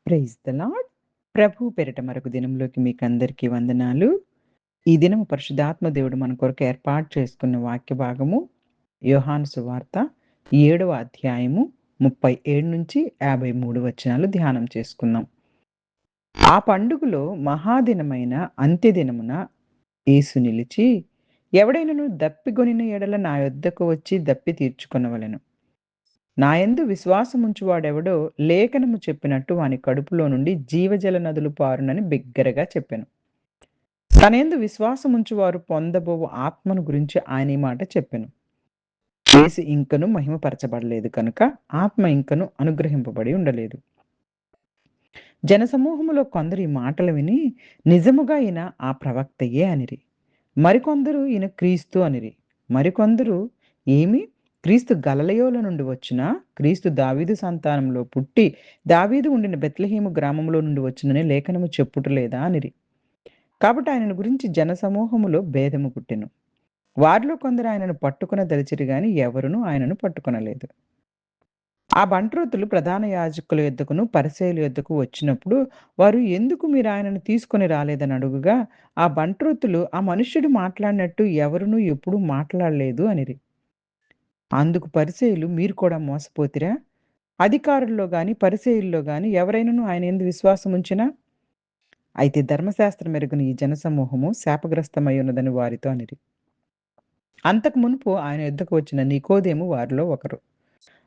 Praise the lord. ప్రభు పేరిట మరొక దినంలోకి మీకందరికీ వందనాలు. ఈ దినము పరిశుద్ధాత్మ దేవుడు మన కొరకు ఏర్పాటు చేసుకున్న వాక్య భాగము యోహాను సువార్త 7వ అధ్యాయము 37-53 వచనాలు ధ్యానం చేసుకుందాం. ఆ పండుగలో మహాదినమైన అంత్యదినమున యేసు నిలిచి, ఎవడైనను దప్పిగొనిన ఎడల నా యొద్దకు వచ్చి దప్పి తీర్చుకొనవలెను. నాయందు విశ్వాసముంచువాడెవడో లేఖనము చెప్పినట్టు వాని కడుపులో నుండి జీవజల నదులు పారునని బిగ్గరగా చెప్పెను. తనయందు విశ్వాసముంచువారు పొందబోవు ఆత్మను గురించి ఆయన ఈ మాట చెప్పెను. యేసు ఇంకను మహిమపరచబడలేదు కనుక ఆత్మ ఇంకను అనుగ్రహింపబడి ఉండలేదు. జనసమూహములో కొందరు ఈ మాటలు విని, నిజముగా ఈయన ఆ ప్రవక్తయే అనిరి. మరికొందరు ఈయన క్రీస్తు అనిరి. మరికొందరు ఏమి క్రీస్తు గలిలయలో నుండి వచ్చునా? క్రీస్తు దావీదు సంతానంలో పుట్టి దావీదు ఉండిన బెత్లెహేము గ్రామంలో నుండి వచ్చునని లేఖనము చెప్పుటలేదా అనిరి. కాబట్టి ఆయనను గురించి జనసమూహములో భేదము పుట్టెను. వారిలో కొందరు ఆయనను పట్టుకొనదలిచిరి గాని ఎవరునూ ఆయనను పట్టుకొనలేదు. ఆ బంట్రోతులు ప్రధాన యాజకుల యొద్దకును పరిసయ్యుల యొద్దకు వచ్చినప్పుడు వారు, ఎందుకు మీరు ఆయనను తీసుకొని రాలేదని అడుగగా, ఆ బంట్రోతులు, ఆ మనుష్యుడు మాట్లాడినట్టు ఎవరునూ ఎప్పుడూ మాట్లాడలేదు అనిరి. అందుకు పరిసయ్యులు, మీరు కూడా మోసపోతిరా? అధికారుల్లో గాని పరిసయ్యుల్లో గాని ఎవరైనను ఆయన యందు విశ్వాసం ఉంచినా? అయితే ధర్మశాస్త్రం ఎరుగని ఈ జనసమూహము శాపగ్రస్తమై ఉన్నదని వారితో అనిరి. అంతకు మునుపు ఆయన యొద్దకు వచ్చిన నికోదేము వారిలో ఒకరు.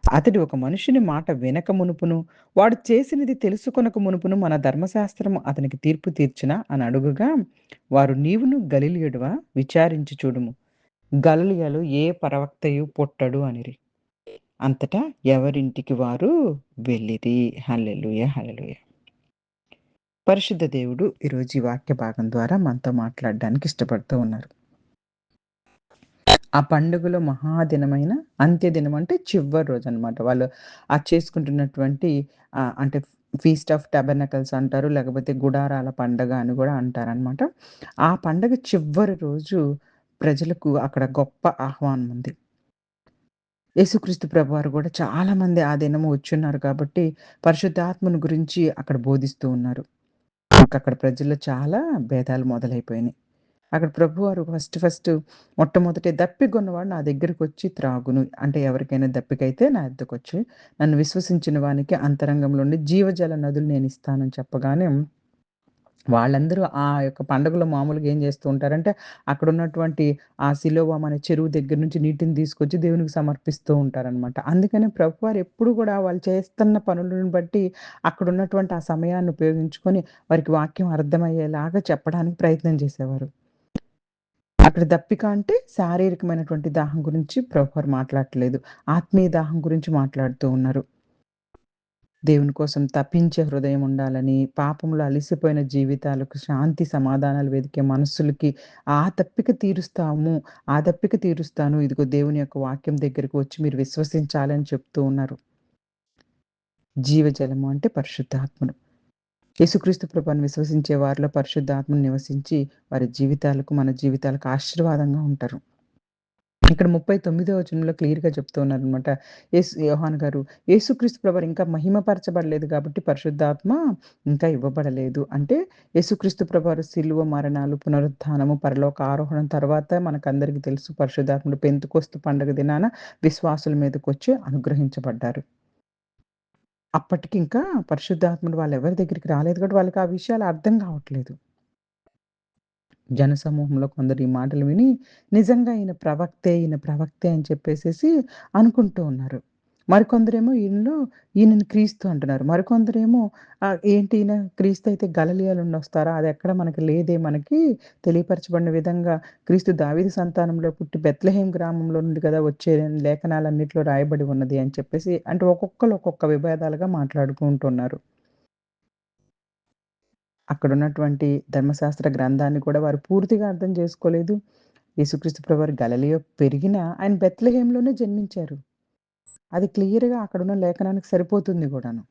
అతడు ఒక మనుషుని మాట వినక మునుపును, వాడు చేసినది తెలుసుకొనక మునుపును మన ధర్మశాస్త్రము అతనికి తీర్పు తీర్చునా అని అడుగగా, వారు, నీవును గలిలయుడవా? విచారించి చూడుము. గలిలయలో ఏ ప్రవక్తయు పుట్టడు అనిరి. అంతటా ఎవరింటికి వారు వెళ్ళిరి. హల్లెలూయా, హల్లెలూయా. పరిశుద్ధ దేవుడు ఈరోజు ఈ వాక్య భాగం ద్వారా మనతో మాట్లాడడానికి ఇష్టపడుతూ ఉన్నారు. ఆ పండుగలో మహాదినమైన అంత్యదినం అంటే చివరి రోజనమాట. వాళ్ళు చేసుకుంటున్నటువంటి అంటే ఫీస్ట్ ఆఫ్ టాబర్నకల్స్ అంటారు. లేకపోతే గుడారాల పండగ అని గూడా అంటారనమాట. ఆ పండగ చివరి రోజు ప్రజలకు అక్కడ గొప్ప ఆహ్వానం ఉంది. యేసుక్రీస్తు ప్రభువారు గూడా చాలామంది ఆ దినము వచ్చున్నారు కాబట్టి పరిశుద్ధాత్మను గురించి అక్కడ బోధిస్తూ ఉన్నారు. ఇంకక్కడ ప్రజల్లో చాలా భేదాలు మొదలైపోయినాయి. అక్కడ ప్రభువారు ఫస్ట్ మొట్టమొదటి దప్పిగొన్నవాడు నా దగ్గరకొచ్చి త్రాగును. అంటే ఎవరికైనా దప్పికైతే నా యొద్దకొచ్చి నన్ను విశ్వసించిన వానికి అంతరంగంలో నుండి జీవజల నదులు నేనిస్తానని చెప్పగానే, వాళ్ళందరూ ఆ యొక్క పండుగలో మామూలుగా ఏం చేస్తూ ఉంటారంటే, అక్కడున్నటువంటి ఆ సిలోవామ్ అనే చెరువు దగ్గర నుంచి నీటిని తీసుకొచ్చి దేవునికి సమర్పిస్తూ ఉంటారనమాట. అందుకనే ప్రభువారు ఎప్పుడు గూడా వాళ్ళు చేస్తున్న పనులను బట్టి అక్కడున్నటువంటి ఆ సమయాన్ని ఉపయోగించుకొని వారికి వాక్యం అర్థమయ్యేలాగా చెప్పడానికి ప్రయత్నం చేసేవారు. అక్కడ దప్పిక అంటే శారీరకమైనటువంటి దాహం గురించి ప్రభువారు మాట్లాడట్లేదు. ఆత్మీయ దాహం గురించి మాట్లాడుతూ ఉన్నారు. దేవుని కోసం తపించే హృదయం ఉండాలని, పాపంలో అలిసిపోయిన జీవితాలకు శాంతి సమాధానాలు వెదికే మనస్సులకి ఆ దప్పిక తీరుస్తాము. ఆ దప్పిక తీరుస్తాను. ఇదిగో దేవుని యొక్క వాక్యం దగ్గరికి వచ్చి మీరు విశ్వసించాలని చెప్తూ ఉన్నారు. జీవజలము అంటే పరిశుద్ధాత్ముడు. యేసుక్రీస్తు ప్రభువుని విశ్వసించే వారిలో పరిశుద్ధాత్మ నివసించి వారి జీవితాలకు, మన జీవితాలకు ఆశీర్వాదంగా ఉంటారు. ఇక్కడ 39వ వచనంలో క్లియర్‌గా చెప్తూ ఉన్నారనమాట. యోహాను గారు, యేసుక్రీస్తు ప్రభువారు ఇంకా మహిమపరచబడలేదు కాబట్టి పరిశుద్ధాత్మ ఇంకా ఇవ్వబడలేదు. అంటే యేసుక్రీస్తు ప్రభువారు శిలువ మరణాలు, పునరుత్థానము, పరలోక ఆరోహణం తర్వాత మనకందరికీ తెలుసు పరిశుద్ధాత్ముడు పెంతెకొస్తు పండుగ దినాన విశ్వాసుల మీదకొచ్చి అనుగ్రహించబడ్డారు. అప్పటికి ఇంకా పరిశుద్ధాత్ముడు వాళ్ళెవరి దగ్గరికి రాలేదు కాబట్టి వాళ్ళకి ఆ విషయాలు అర్థం కావట్లేదు. జనసమూహంలో కొందరు ఈ మాటలు విని, నిజంగా ఈయన ప్రవక్తే అని చెప్పేసేసి అనుకుంటూ ఉన్నారు. మరికొందరేమో ఈయనని క్రీస్తు అంటున్నారు. మరికొందరేమో ఏంటి ఈయన క్రీస్తు అయితే గలిలయలో నుండి వస్తారా? అదెక్కడ మనకి లేదే, మనకి తెలియపరచబడిన విధంగా క్రీస్తు దావీదు సంతానంలో పుట్టి బెత్లెహేం గ్రామంలో నుండి కదా వచ్చేదని లేఖనాలన్నిట్లో రాయబడి ఉన్నది అని చెప్పేసి అంటే ఒక్కొక్కళ్ళు ఒక్కొక్క విభేదాలుగా మాట్లాడుకుంటున్నారు. అక్కడున్నటువంటి ధర్మశాస్త్ర గ్రంథాన్ని కూడా వారు పూర్తిగా అర్థం చేసుకోలేదు. యేసుక్రీస్తు ప్రభువారు గలిలయలో పెరిగినా ఆయన బెత్లెహేంలోనే జన్మించారు. అది క్లియర్‌గా అక్కడున్న లేఖనానికి సరిపోతుంది గూడాను.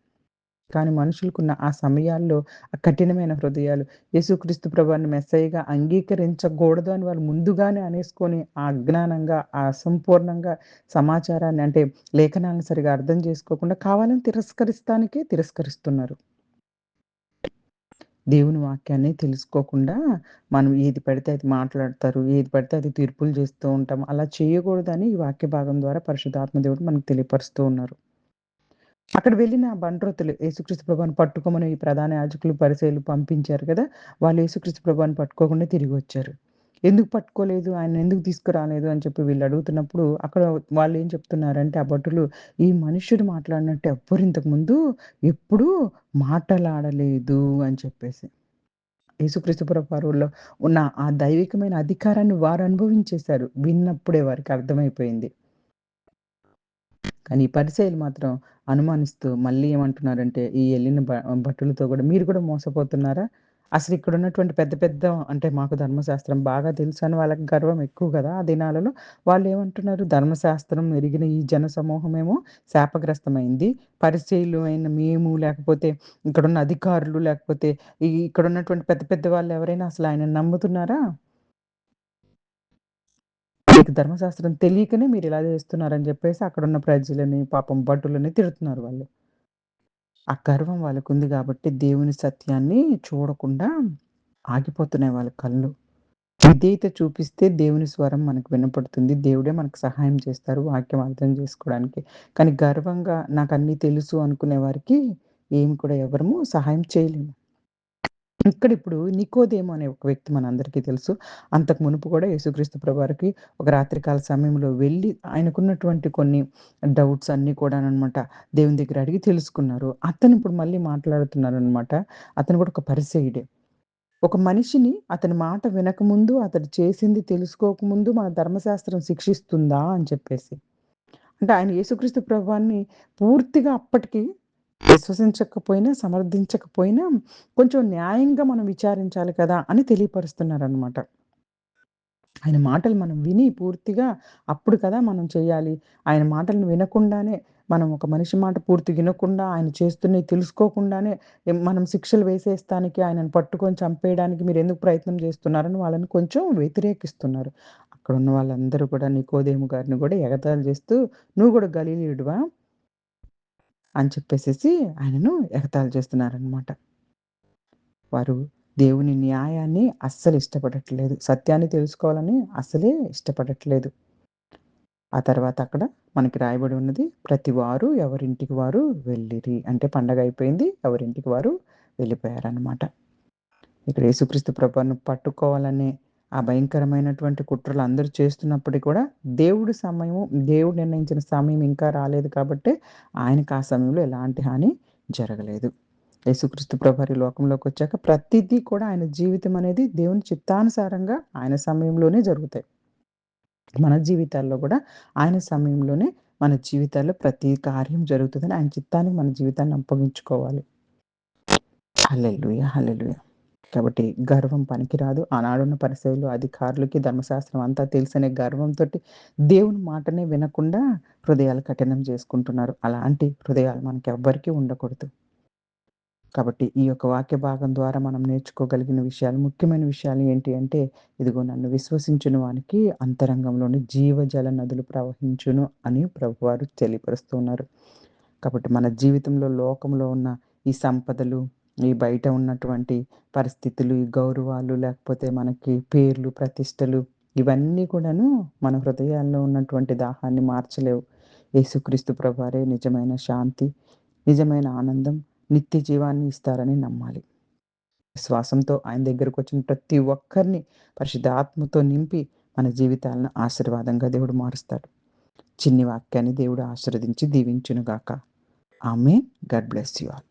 కానీ మనుషులకున్న ఆ సమయాల్లో ఆ కఠినమైన హృదయాలు యేసుక్రీస్తు ప్రభువారిని మెస్సయ్యగా అంగీకరించకూడదు అని వాళ్ళు ముందుగానే అనేసుకొని, ఆ అజ్ఞానంగా, ఆ అసంపూర్ణంగా సమాచారాన్ని అంటే లేఖనాలను సరిగ్గా అర్థం చేసుకోకుండా కావాలని తిరస్కరిస్తానికే తిరస్కరిస్తున్నారు. దేవుని వాక్యాన్ని తెలుసుకోకుండా మనం ఏది పడితే అది మాట్లాడతారు. ఏది పడితే అది తీర్పులు చేస్తూ ఉంటాం. అలా చేయకూడదని ఈ వాక్య భాగం ద్వారా పరిశుద్ధాత్మ దేవుడు మనకు తెలియపరుస్తూ ఉన్నారు. అక్కడ వెళ్ళిన బంట్రోతులు యేసుక్రీస్తు ప్రభువుని పట్టుకోమని ఈ ప్రధాన యాజకులు, పరిసయ్యులు పంపించారు కదా! వాళ్ళు యేసుక్రీస్తు ప్రభువుని పట్టుకోకుండా తిరిగొచ్చారు. ఎందుకు పట్టుకోలేదు? ఆయనను ఎందుకు తీసుకురాలేదు? అని చెప్పి వీళ్ళు అడుగుతున్నప్పుడు అక్కడ వాళ్ళేం చెప్తున్నారంటే ఆ భటులు, "ఈ మనుష్యుడు మాట్లాడినట్టు ఎవ్వరు ఇంతకుముందు ఎప్పుడూ మాటలాడలేదు" అని చెప్పేసి. యేసుక్రీస్తు ప్రభువారిలో ఉన్న ఆ దైవికమైన అధికారాన్ని వారు అనుభవించేసారు. విన్నప్పుడే వారికి అర్థమైపోయింది. కానీ ఈ పరిసయ్యులు మాత్రం అనుమానిస్తూ మళ్ళీ ఏమంటున్నారంటే, ఈ ఎళ్ళిన భటులతో గూడా మీరు కూడా మోసపోతున్నారా? అసలిక్కడున్నటువంటి పెద్ద పెద్ద అంటే మాకు ధర్మశాస్త్రం బాగా తెలుసని వాళ్ళకి గర్వం ఎక్కువ గదా! ఆ దినాలలో. వాళ్ళేమంటున్నారు, ధర్మశాస్త్రం ఎరిగిన ఈ జన సమూహమేమో శాపగ్రస్తమైంది. పరిసయ్యులు అయిన మేము లేకపోతే ఇక్కడున్న అధికారులు లేకపోతే ఇక్కడున్నటువంటి పెద్ద పెద్ద వాళ్ళెవరైనా అసలు ఆయనను నమ్ముతున్నారా? మీకు ధర్మశాస్త్రం తెలియకనే మీరిలా జేస్తున్నారని జెప్పేసి అక్కడున్న ప్రజలని, పాపం భటులని తిడుతున్నారు వాళ్ళు. ఆ గర్వం వాళ్ళకుంది గాబట్టి దేవుని సత్యాన్ని చూడకుండా ఆగిపోతున్నాయి వాళ్ళ కళ్ళు. విధేయత చూపిస్తే దేవుని స్వరం మనకు వినపడుతుంది. దేవుడే మనకు సహాయం చేస్తారు వాక్యం అర్థం జేసుకోవడానికి. కానీ గర్వంగా నాకన్నీ తెలుసు అనుకునే వారికి ఏమి కూడా ఎవరము సహాయం చేయలేము. ఇక్కడిప్పుడు నికోదేము అనే ఒక వ్యక్తి మనందరికీ తెలుసు. అంతకు మునుపు కూడా యేసుక్రీస్తు ప్రభువారికి ఒక రాత్రికాల సమయంలో వెళ్లి ఆయనకున్నటువంటి కొన్ని డౌట్స్ అన్నీ కూడాననమాట దేవుని దగ్గర అడిగి తెలుసుకున్నారు. అతనిప్పుడు మళ్ళీ మాట్లాడుతున్నారనమాట. అతను కూడా ఒక పరిసయ్యుడే. ఒక మనిషిని అతని మాట వినకముందు, అతడు చేసింది తెలుసుకోకముందు మన ధర్మశాస్త్రం శిక్షిస్తుందా అని చెప్పేసి. అంటే ఆయన యేసుక్రీస్తు ప్రభువాన్ని పూర్తిగా అప్పటికి విశ్వసించకపోయినా, సమర్థించకపోయినా కొంచెం న్యాయంగా మనం విచారించాలి కదా! అని తెలియపరుస్తున్నారనమాట. ఆయన మాటలు మనం విని పూర్తిగా అప్పుడు కదా మనం చేయాలి. ఆయన మాటలను వినకుండానే మనం ఒక మనిషి మాట పూర్తిగా వినకుండా, ఆయన చేస్తున్నయి తెలుసుకోకుండానే మనం శిక్షలు వేసేస్తానికి, ఆయనను పట్టుకొని చంపేయడానికి మీరెందుకు ప్రయత్నం చేస్తున్నారని వాళ్ళని కొంచెం వ్యతిరేకిస్తున్నారు. అక్కడున్న వాళ్ళందరూ కూడా నికోదేము గారిని గూడా ఎగతాళి చేస్తూ, "నువ్వు గూడా గలిలయుడివా?" అని చెప్పేసేసి ఆయనను ఎగతాళి చేస్తున్నారనమాట. వారు దేవుని న్యాయాన్ని అస్సలు ఇష్టపడట్లేదు. సత్యాన్ని తెలుసుకోవాలని అసలే ఇష్టపడట్లేదు. ఆ తర్వాత అక్కడ మనకి రాయబడి ఉన్నది, ప్రతివారు ఎవరింటికి వారు వెళ్ళిరి. అంటే పండగయిపోయింది. ఎవరింటికి వారు వెళ్ళిపోయారనమాట. ఇక్కడ యేసుక్రీస్తు ప్రభువును పట్టుకోవాలనే ఆ భయంకరమైనటువంటి కుట్రలు అందరూ చేస్తున్నప్పటికి కూడా దేవుడి సమయము, దేవుడు నిర్ణయించిన సమయం ఇంకా రాలేదు కాబట్టే ఆయనకి ఆ సమయంలో ఎలాంటి హాని జరగలేదు. యేసుక్రీస్తు ప్రభువారు ఈ లోకంలోకొచ్చాక ప్రతిదీ కూడా ఆయన జీవితం అనేది దేవుని చిత్తానుసారంగా ఆయన సమయంలోనే జరుగుతాయి. మన జీవితాల్లో గూడా ఆయన సమయంలోనే మన జీవితాల్లో ప్రతి కార్యం జరుగుతదని ఆయన చిత్తానికి మన జీవితాన్ని అప్పగించుకోవాలి. హల్లెలూయా! హల్లెలూయా! కాబట్టి గర్వం పనికిరాదు. ఆనాడున్న పరిసయ్యులు, అధికారులకి ధర్మశాస్త్రం అంతా తెలుసనే గర్వంతోటి దేవుని మాటనే వినకుండా హృదయాలు కఠినం చేసుకుంటున్నారు. అలాంటి హృదయాలు మనకెవ్వరికీ ఉండకూడదు. కాబట్టి ఈ యొక్క వాక్య భాగం ద్వారా మనం నేర్చుకోగలిగిన విషయాలు, ముఖ్యమైన విషయాలు ఏంటి అంటే, ఇదిగో నన్ను విశ్వసించిన వానికి అంతరంగంలోని జీవజల నదులు ప్రవహించును అని ప్రభువారు తెలియపరుస్తూ ఉన్నారు. కాబట్టి మన జీవితంలో, లోకంలో ఉన్న ఈ సంపదలు, ఈ బయట ఉన్నటువంటి పరిస్థితులు, ఈ గౌరవాలు, లేకపోతే మనకి పేర్లు, ప్రతిష్టలు ఇవన్నీ కూడాను మన హృదయాల్లో ఉన్నటువంటి దాహాన్ని మార్చలేవు. యేసుక్రీస్తు ప్రభువారే నిజమైన శాంతి, నిజమైన ఆనందం, నిత్య జీవాన్ని ఇస్తారని నమ్మాలి. విశ్వాసంతో ఆయన దగ్గరకొచ్చిన ప్రతి ఒక్కరిని పరిశుద్ధాత్మతో నింపి మన జీవితాలను ఆశీర్వాదంగా దేవుడు మారుస్తాడు. చిన్ని వాక్యాన్ని దేవుడు ఆశీర్వదించి దీవించును గాక. ఆమేన్. God bless you all.